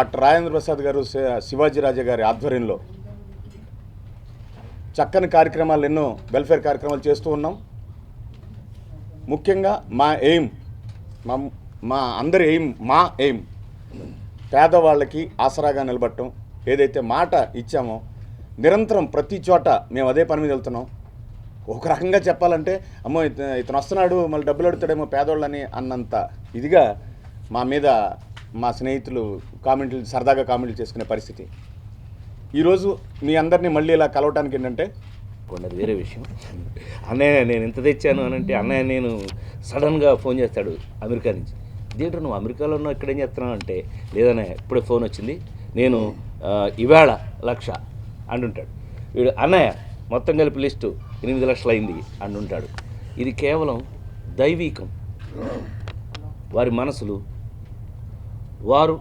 Doctor Rajendra Prasad గారు, శివాజీ రాజా గారి ఆధ్వర్యంలో చక్కని కార్యక్రమాలు ఎన్నో వెల్ఫేర్ కార్యక్రమాలు చేస్తూ ఉన్నాం. ముఖ్యంగా మా ఎయిమ్, మా అందరి ఎయిమ్, పేదవాళ్ళకి ఆసరాగా నిలబడటం. ఏదైతే మాట ఇచ్చామో నిరంతరం ప్రతి చోట మేము అదే పని మీద వెళ్తున్నాం. ఒక రకంగా చెప్పాలంటే అమ్మో ఇతను వస్తున్నాడు మళ్ళీ డబ్బులు అడుగుతాడేమో పేదోళ్ళని అన్నంత ఇదిగా మా మీద మా స్నేహితులు కామెంట్లు, సరదాగా కామెంట్లు చేసుకునే పరిస్థితి. ఈరోజు మీ అందరినీ మళ్ళీ ఇలా కలవటానికి ఏంటంటే కొన్నది వేరే విషయం. అన్నయ్య నేను ఇంత తెచ్చాను అని అంటే అన్నయ్య నేను సడన్గా ఫోన్ చేస్తాడు అమెరికా నుంచి. దేంట్లో నువ్వు అమెరికాలో ఉన్నావు, ఇక్కడేం చేస్తున్నావు అంటే, లేదన్నయ్య ఇప్పుడే ఫోన్ వచ్చింది, నేను ఇవాళ 1,00,000 అంటుంటాడు. వీడు అన్నయ్య మొత్తం కలిపి లిస్టు 8 లక్షలు అయింది అంటుంటాడు. ఇది కేవలం దైవీకం. వారి మనసులు వారు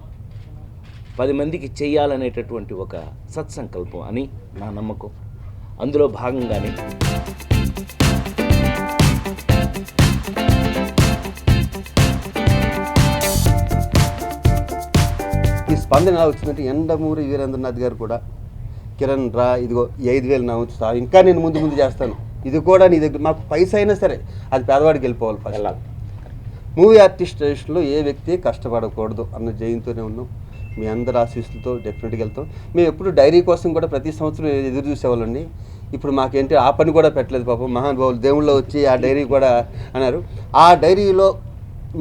10 మందికి చెయ్యాలనేటటువంటి ఒక సత్సంకల్పం అని నా నమ్మకం. అందులో భాగంగానే ఈ స్పందన ఎలా వచ్చిందంటే ఎండమూరి వీరేంద్రనాథ్ గారు కూడా, కిరణ్ రా ఇదిగో 5,000 నా ఉంచుతా, ఇంకా నేను ముందు చేస్తాను, ఇది కూడా నీ దగ్గర మాకు పైసా అయినా సరే అది పేదవాడికి వెళ్ళిపోవాలి. ఫస్ట్ మూవీ ఆర్టిస్ట్ రేషన్లో ఏ వ్యక్తి కష్టపడకూడదు అన్న జయంతోనే ఉన్నాం. మీ అందరి ఆశీస్సులతో డెఫినెట్గా వెళ్తాం. మేము ఎప్పుడు డైరీ కోసం కూడా ప్రతి సంవత్సరం ఎదురు చూసేవాళ్ళండి. ఇప్పుడు మాకేంటి ఆ పని కూడా పెట్టలేదు పాపం. మహానుభావులు దేవుళ్ళు వచ్చి ఆ డైరీ కూడా అన్నారు. ఆ డైరీలో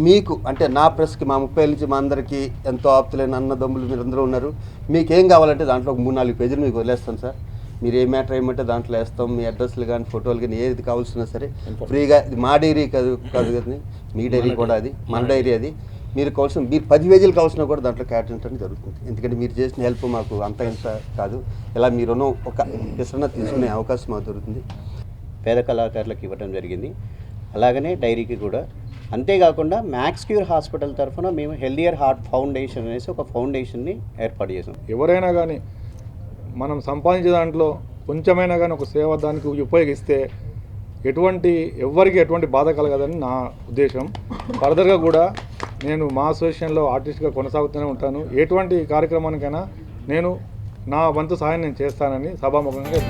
మీకు అంటే నా ప్రెస్కి మా 30 నుంచి మా అందరికీ ఎంతో ఆప్తులైన అన్నదమ్ములు మీరు అందరూ ఉన్నారు. మీకేం కావాలంటే దాంట్లో ఒక 3-4 పేజీలు మీకు వదిలేస్తాను సార్. మీరు ఏ మ్యాటర్ ఏమంటే దాంట్లో వేస్తాం. మీ అడ్రస్లు కానీ ఫోటోలు కానీ ఏది కావాల్సినా సరే ఫ్రీగా. ఇది మా డైరీ కాదు కదా, మీ డైరీ కూడా, అది మన డైరీ. అది మీరు కావాల్సిన, మీరు 10 పేజీలు కావాల్సినా కూడా దాంట్లో కేటాయించడం జరుగుతుంది. ఎందుకంటే మీరు చేసిన హెల్ప్ మాకు అంత ఇంత కాదు. ఇలా మీరు ఒక విసరణ తీసుకునే అవకాశం మాకు దొరుకుతుంది. పేద కళాకారులకు ఇవ్వడం జరిగింది. అలాగనే డైరీకి కూడా. అంతేకాకుండా మ్యాక్స్ క్యూర్ హాస్పిటల్ తరఫున మేము హెల్దియర్ హార్ట్ ఫౌండేషన్ అనేసి ఒక ఫౌండేషన్ని ఏర్పాటు చేసాం. ఎవరైనా కానీ మనం సంపాదించే దాంట్లో కొంచెమైనా కానీ ఒక సేవ దానికి ఉపయోగిస్తే ఎవ్వరికి ఎటువంటి బాధ కలగదని నా ఉద్దేశం. ఫర్దర్గా కూడా నేను మా అసోసియేషన్లో ఆర్టిస్ట్గా కొనసాగుతూనే ఉంటాను. ఎటువంటి కార్యక్రమానికైనా నేను నా వంతు సహాయం నేను చేస్తానని సభాముఖంగా